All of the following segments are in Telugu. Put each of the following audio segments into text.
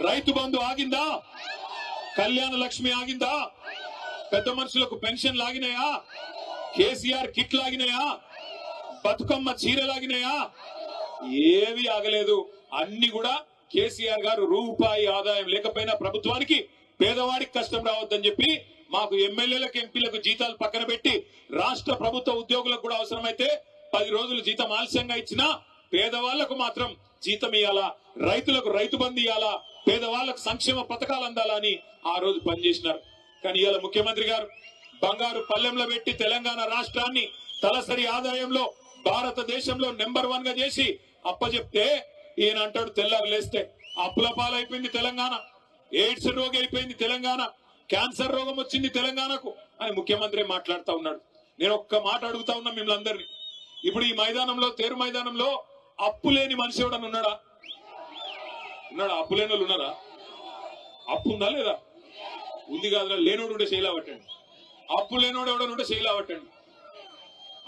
రైతు బంధు ఆగిందా? కళ్యాణ లక్ష్మి ఆగిందా? పెద్ద మనుషులకు పెన్షన్ లాగినాయా? కేసీఆర్ కిట్ లాగినాయా? బతుకమ్మ చీరలాగినాయా? ఏవి ఆగలేదు. అన్ని కూడా కేసీఆర్ గారు రూపాయి ఆదాయం లేకపోయినా ప్రభుత్వానికి పేదవాడికి కష్టం రావద్దని చెప్పి మాకు ఎమ్మెల్యేలకు ఎంపీలకు జీతాలు పక్కన పెట్టి రాష్ట్ర ప్రభుత్వ ఉద్యోగులకు కూడా అవసరమైతే 10 రోజులు జీతం ఆలస్యంగా ఇచ్చినా పేదవాళ్లకు మాత్రం జీతం ఇవ్వాలా, రైతులకు రైతు బంధు ఇవ్వాలా, పేదవాళ్లకు సంక్షేమ పథకాలు అందాలని ఆ రోజు పనిచేసినారు. కానీ ఇవాళ ముఖ్యమంత్రి గారు బంగారు పల్లెంలో పెట్టి తెలంగాణ రాష్ట్రాన్ని తలసరి ఆదాయంలో భారతదేశంలో నెంబర్ 1 గా చేసి అప్పచెప్తే ఈయన అంటాడు తెల్లారు లేస్తే అప్పుల పాలైపోయింది తెలంగాణ, ఎయిడ్స్ రోగి అయిపోయింది తెలంగాణ, క్యాన్సర్ రోగం వచ్చింది తెలంగాణకు అని ముఖ్యమంత్రి మాట్లాడుతూ ఉన్నాడు. నేను ఒక్క మాట అడుగుతా ఉన్నా మిమ్మల్ని అందరినీ, ఇప్పుడు ఈ మైదానంలో తేరు మైదానంలో అప్పు లేని మనిషి ఎవడన్నా ఉన్నాడా? అప్పు లేని వాళ్ళు ఉన్నారా? అప్పు ఉందా లేదా? ఉంది కాదురా. లేనోడు ఉంటే చేయలేవట్టండి. అప్పు లేనోడు ఎవడనుంటే చేయలేవట్టండి.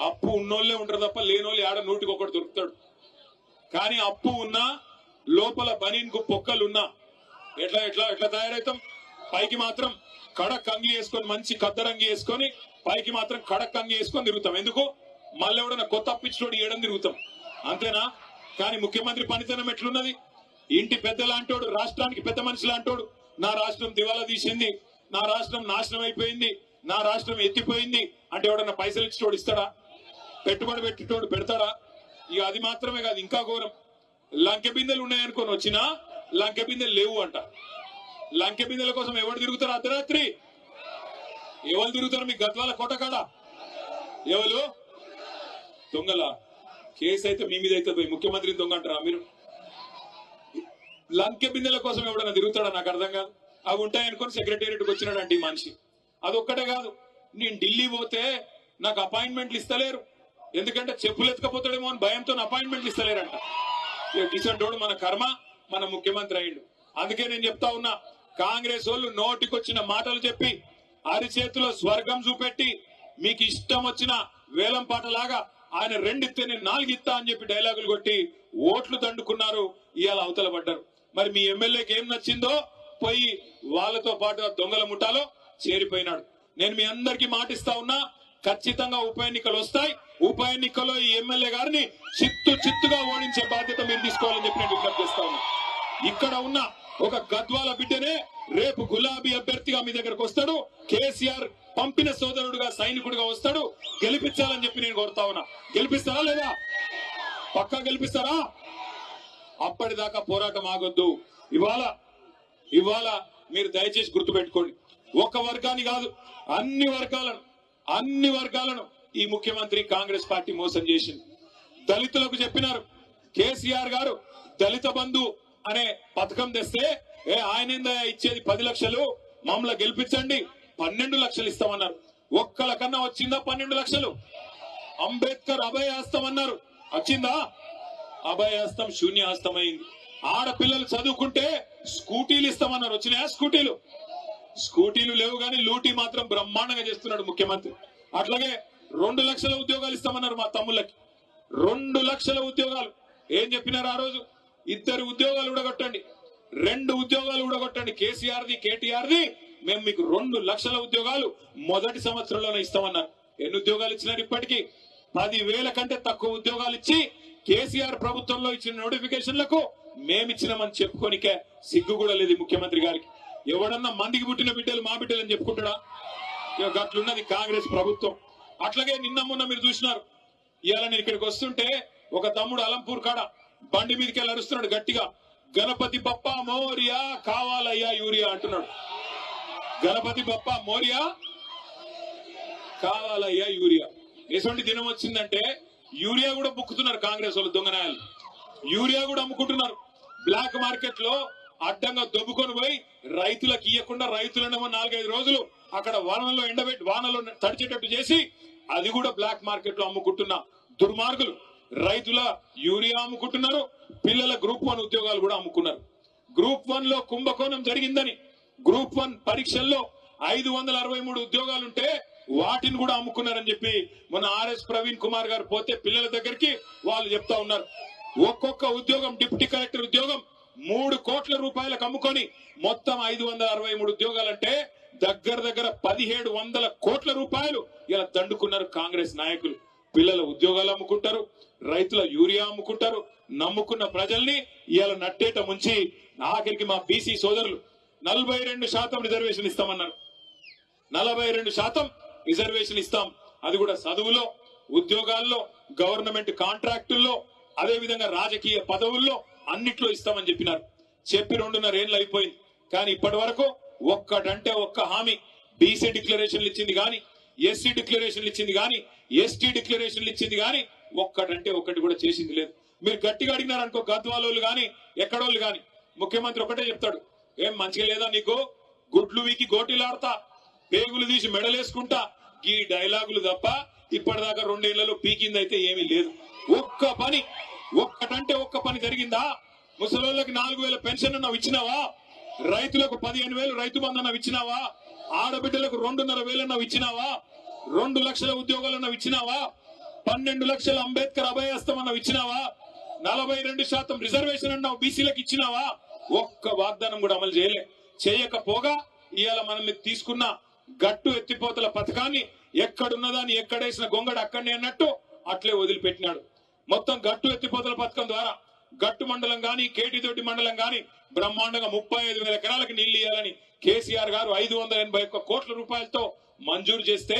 అప్పు ఉన్నోళ్లే ఉంటారు తప్ప లేనోళ్ళు ఆడ నూటికి ఒకటి దొరుకుతాడు. కానీ అప్పు ఉన్నా లోపల బనీన్కు పొక్కలున్నా ఎట్లా ఎట్లా ఎట్లా తయారవుతాం? పైకి మాత్రం కడక్ అంగి వేసుకొని మంచి కద్దరంగి వేసుకొని పైకి మాత్రం కడక్ అంగి వేసుకొని తిరుగుతాం. ఎందుకు? మళ్ళీ ఎవడన్నా కొత్త అప్పిచ్చినోడు ఏడని తిరుగుతాం, అంతేనా? కానీ ముఖ్యమంత్రి పనితనం ఎట్లున్నది? ఇంటి పెద్ద లాంటోడు, రాష్ట్రానికి పెద్ద మనిషి లాంటోడు, నా రాష్ట్రం దివాలా తీసింది, నా రాష్ట్రం నాశనం అయిపోయింది, నా రాష్ట్రం ఎత్తిపోయింది అంటే ఎవడన్నా పైసలు ఇచ్చినోడు ఇస్తాడా? పెట్టుబడి పెట్టేటోడు పెడతాడా? ఇక అది మాత్రమే కాదు, ఇంకా ఘోరం. లంకె బిందెలు ఉన్నాయనుకొని వచ్చినా లంకె బిందెలు లేవు అంట. లంకె బిందెల కోసం ఎవరు తిరుగుతారు? అర్ధరాత్రి ఎవరు తిరుగుతారు? మీ గద్వాల కోటకాడ ఎవరు దొంగల? కేసు అయితే మీ మీద అయితే పోయి ముఖ్యమంత్రిని దొంగ అంటారా మీరు? లంకె బిందెల కోసం ఎవడన్నా తిరుగుతాడా? నాకు అర్థం కాదు. అవి ఉంటాయనుకొని సెక్రటేరియట్కి వచ్చినాడంటే ఈ మనిషి. అదొక్కటే కాదు, నేను ఢిల్లీ పోతే నాకు అపాయింట్మెంట్లు ఇస్తలేరు, ఎందుకంటే చెప్పులు ఎత్తుకపోతాడేమో అని భయంతో అపాయింట్మెంట్లు ఇస్తలేరంట. కిసంటోడు మన కర్మ, మన ముఖ్యమంత్రి అయ్యిండు. అందుకే నేను చెప్తా ఉన్నా, కాంగ్రెస్ వాళ్ళు నోటికొచ్చిన మాటలు చెప్పి అరిచేతిలో స్వర్గం చూపెట్టి మీకు ఇష్టం వచ్చిన వేలం పాటలాగా ఆయన 2 ఇస్తే నేను 4 ఇస్తా అని చెప్పి డైలాగులు కొట్టి ఓట్లు దండుకున్నారు. ఇవాళ అవతల పడ్డారు. మరి మీ ఎమ్మెల్యేకి ఏం నచ్చిందో పోయి వాళ్ళతో పాటు దొంగల ముఠాలో చేరిపోయినాడు. నేను మీ అందరికీ మాటిస్తా ఉన్నా, ఖచ్చితంగా ఉప ఎన్నికలు వస్తాయి. ఉప ఎన్నికల్లో ఈ ఎమ్మెల్యే గారిని చిత్తుగా ఓడించే బాధ్యత మీరు తీసుకోవాలని చెప్పి నేను విజ్ఞప్తి చేస్తా ఉన్నా. ఇక్కడ ఉన్న ఒక గద్వాల బిడ్డనే రేపు గులాబీ అభ్యర్థిగా మీ దగ్గరకు వస్తాడు, కేసీఆర్ పంపిన సోదరుడుగా సైనికుడిగా వస్తాడు. గెలిపించాలని చెప్పి నేను కోరుతా ఉన్నా. గెలిపిస్తారా లేదా? పక్కా గెలిపిస్తారా? అప్పటిదాకా పోరాటం ఆగొద్దు. ఇవాళ మీరు దయచేసి గుర్తుపెట్టుకోండి, ఒక్క వర్గాన్ని కాదు అన్ని వర్గాలను ఈ ముఖ్యమంత్రి కాంగ్రెస్ పార్టీ మోసం చేసింది. దళితులకు చెప్పినారు కేసీఆర్ గారు దళిత బంధు అనే పథకం తెస్తే ఆయన ఇచ్చేది 10 లక్షలు, మమ్మల్ని గెలిపించండి 12 లక్షలు ఇస్తామన్నారు. ఒక్కల కన్నా వచ్చిందా 12 లక్షలు? అంబేద్కర్ అభయహస్తం అన్నారు, వచ్చిందా? అభయహస్తం శూన్యహస్తమైంది. ఆడపిల్లలు చదువుకుంటే స్కూటీలు ఇస్తామన్నారు, వచ్చినాయా స్కూటీలు లేవు. కానీ లూటీ మాత్రం బ్రహ్మాండంగా చేస్తున్నాడు ముఖ్యమంత్రి. అట్లాగే 2 లక్షల ఉద్యోగాలు ఇస్తామన్నారు మా తమ్ముళ్ళకి. 2 లక్షల ఉద్యోగాలు ఏం చెప్పినారు ఆ రోజు? 2 ఉద్యోగాలు ఊడగొట్టండి, 2 ఉద్యోగాలు ఊడగొట్టండి, కేసీఆర్ది కేటీఆర్ది, మేము మీకు 2 లక్షల ఉద్యోగాలు మొదటి సంవత్సరంలోనే ఇస్తామన్నారు. ఎన్ని ఉద్యోగాలు ఇచ్చినారు? ఇప్పటికీ 10,000 కంటే తక్కువ ఉద్యోగాలు ఇచ్చి కేసీఆర్ ప్రభుత్వంలో ఇచ్చిన నోటిఫికేషన్లకు మేమిచ్చినామని చెప్పుకోనికే సిగ్గు కూడా లేదు ముఖ్యమంత్రి గారికి. ఎవడన్నా మందికి పుట్టిన బిడ్డలు మా బిడ్డలు అని చెప్పుకుంటాడా? అట్లున్నది కాంగ్రెస్ ప్రభుత్వం. అట్లాగే నిన్న మొన్న మీరు చూసినారు, ఇవాళ నేను ఇక్కడికి వస్తుంటే ఒక తమ్ముడు అలంపూర్ కాడ బండి మీదకి వెళ్ళి అరుస్తున్నాడు గట్టిగా, గణపతి బప్పా మోరియా కావాలయ్యా యూరియా అంటున్నాడు. గణపతి బప్పా మోరియా కావాలయ్యా యూరియా. ఎటువంటి దినం వచ్చిందంటే యూరియా కూడా బుక్కుతున్నారు కాంగ్రెస్ వాళ్ళు, దొంగనాయాలు. యూరియా కూడా అమ్ముకుంటున్నారు బ్లాక్ మార్కెట్ లో. అడ్డంగా దొబ్బుకొని పోయి రైతులకు ఇవ్వకుండా రైతులను 4-5 రోజులు అక్కడ వానలో ఎండబెట్టి వానలో తడిచేటట్టు చేసి అది కూడా బ్లాక్ మార్కెట్ లో అమ్ముకుంటున్న దుర్మార్గులు రైతుల యూరియా అమ్ముకుంటున్నారు. పిల్లల గ్రూప్ 1 ఉద్యోగాలు కూడా అమ్ముకున్నారు. గ్రూప్ 1 లో కుంభకోణం జరిగిందని గ్రూప్ 1 పరీక్షల్లో 563 ఉద్యోగాలుంటే వాటిని కూడా అమ్ముకున్నారని చెప్పి మొన్న ఆర్ఎస్ ప్రవీణ్ కుమార్ గారు పోతే పిల్లల దగ్గరికి వాళ్ళు చెప్తా ఉన్నారు. ఒక్కొక్క ఉద్యోగం, డిప్యూటీ కలెక్టర్ ఉద్యోగం 3 కోట్ల రూపాయలకు అమ్ముకొని మొత్తం 563 ఉద్యోగాలంటే దగ్గర దగ్గర 1700 కోట్ల రూపాయలు ఇలా దండుకున్నారు కాంగ్రెస్ నాయకులు. పిల్లల ఉద్యోగాలు అమ్ముకుంటారు, రైతుల యూరియా అమ్ముకుంటారు, నమ్ముకున్న ప్రజల్ని ఇవాళ నట్టేట ముంచి ఆఖరికి మా బీసీ సోదరులు 42% రిజర్వేషన్ ఇస్తామన్నారు. 42% రిజర్వేషన్ ఇస్తాం, అది కూడా చదువులో, ఉద్యోగాల్లో, గవర్నమెంట్ కాంట్రాక్టుల్లో, అదే విధంగా రాజకీయ పదవుల్లో అన్నిట్లో ఇస్తామని చెప్పినారు. చెప్పి 2.5 ఏళ్ళు అయిపోయింది. కానీ ఇప్పటి వరకు ఒక్కటంటే ఒక్క హామీ బీసీ డిక్లరేషన్లు ఇచ్చింది గాని, ఎస్సీ డిక్లరేషన్లు ఇచ్చింది గాని, ఎస్టీ డిక్లరేషన్లు ఇచ్చింది గాని ఒక్కటంటే ఒక్కటి కూడా చేసింది లేదు. మీరు గట్టిగా అడిగినారనుకో గద్వాలోళ్ళు గాని ఎక్కడోళ్ళు గాని ముఖ్యమంత్రి ఒకటే చెప్తాడు, ఏం మంచిగా లేదా నీకు, గుడ్లు వీకి గోటీలాడతా, పేగులు తీసి మెడలేసుకుంటా, ఈ డైలాగులు తప్ప ఇప్పటిదాకా 2 ఏళ్లలో పీకింది అయితే ఏమీ లేదు. ఒక్క పని, ఒక్కటంటే ఒక్క పని జరిగిందా? ముసలోళ్ళకి 4000 పెన్షన్ అన్నావు ఇచ్చినావా? రైతులకు 15,000 రైతు బంధు అన్నావు ఇచ్చినావా? ఆడబిడ్డలకు 2,500 అన్నావు ఇచ్చినావా? 2 లక్షల ఉద్యోగాలు అన్నావు ఇచ్చినావా? 12 లక్షల అంబేద్కర్ అభయహస్తం అన్నావు ఇచ్చినావా? 42% రిజర్వేషన్ అన్నావు బీసీలకు ఇచ్చినావా? ఒక్క వాగ్దానం కూడా అమలు చేయకపోగా ఇవాళ మనం తీసుకున్న గట్టు ఎత్తిపోతల పథకాన్ని ఎక్కడున్నదాన్ని ఎక్కడేసిన గొంగడు అక్కడనే అన్నట్టు అట్లే వదిలిపెట్టినాడు. మొత్తం గట్టు ఎత్తిపోతల పథకం ద్వారా గట్టు మండలం గాని, కేటీతోటి మండలం గాని బ్రహ్మాండంగా 35,000 ఎకరాలకు నీళ్లు ఇవ్వాలని కేసీఆర్ గారు 581 కోట్ల రూపాయలతో మంజూరు చేస్తే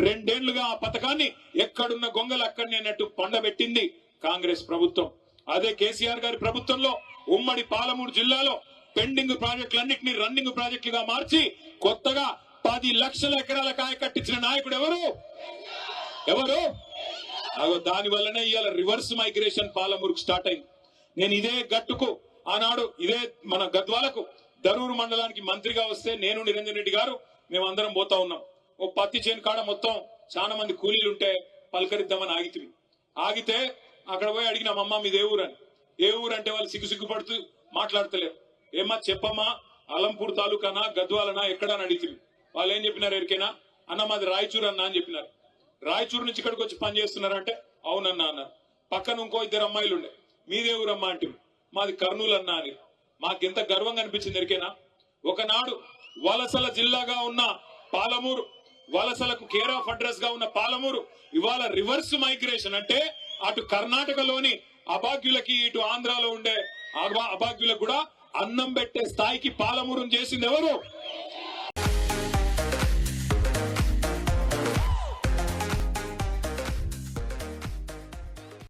2 ఏళ్లుగా ఆ పథకాన్ని ఎక్కడున్న గొంగలు అక్కడనే అన్నట్టు పండబెట్టింది కాంగ్రెస్ ప్రభుత్వం. అదే కేసీఆర్ గారి ప్రభుత్వంలో ఉమ్మడి పాలమూరు జిల్లాలో పెండింగ్ ప్రాజెక్టులన్నింటినీ రన్నింగ్ ప్రాజెక్టులుగా మార్చి కొత్తగా 10 లక్షల ఎకరాల కాయ కట్టించిన నాయకుడు ఎవరు? దాని వల్లనే ఇవాళ రివర్స్ మైగ్రేషన్ పాలమూరుకు స్టార్ట్ అయింది. నేను ఇదే గట్టుకు ఆనాడు ఇదే మన గద్వాలకు దరూరు మండలానికి మంత్రిగా వస్తే నేను నిరంజన్ రెడ్డి గారు మేమందరం పోతా ఉన్నాం. ఓ పత్తి చేను కాడ మొత్తం చాలా మంది కూలీలు ఉంటే పలకరిద్దామని ఆగితే అక్కడ పోయి అడిగినామమ్మా మీది ఏ ఊరు అని. ఏ ఊరు అంటే వాళ్ళు సిగ్గుపడుతూ మాట్లాడతలేరు. ఏమా చెప్పమ్మా, అలంపూర్ తాలూకానా, గద్వాలనా, ఎక్కడా అని అడిగితే వాళ్ళు ఏం చెప్పినారు ఎరికేనా? అన్న మాది రాయచూరు అన్న అని చెప్పినారు. రాయచూరు నుంచి ఇక్కడికి వచ్చి పని చేస్తున్నారంటే అవునన్నా అన్నారు. పక్కన ఇంకో 2 అమ్మాయిలు ఉండే, మీదే ఊరమ్మా అంటే మాది కర్నూలు అన్నా అని. మాకెంత గర్వంగా అనిపించింది ఎరికేనా? ఒకనాడు వలసల జిల్లాగా ఉన్న పాలమూరు, వలసలకు కేర్ ఆఫ్ అడ్రస్ గా ఉన్న పాలమూరు ఇవాళ రివర్స్ మైగ్రేషన్ అంటే అటు కర్ణాటకలోని అభాగ్యులకి, ఇటు ఆంధ్రాలో ఉండే అభాగ్యులకు కూడా అన్నం పెట్టే స్థాయికి పాలమూరును చేసింది ఎవరు?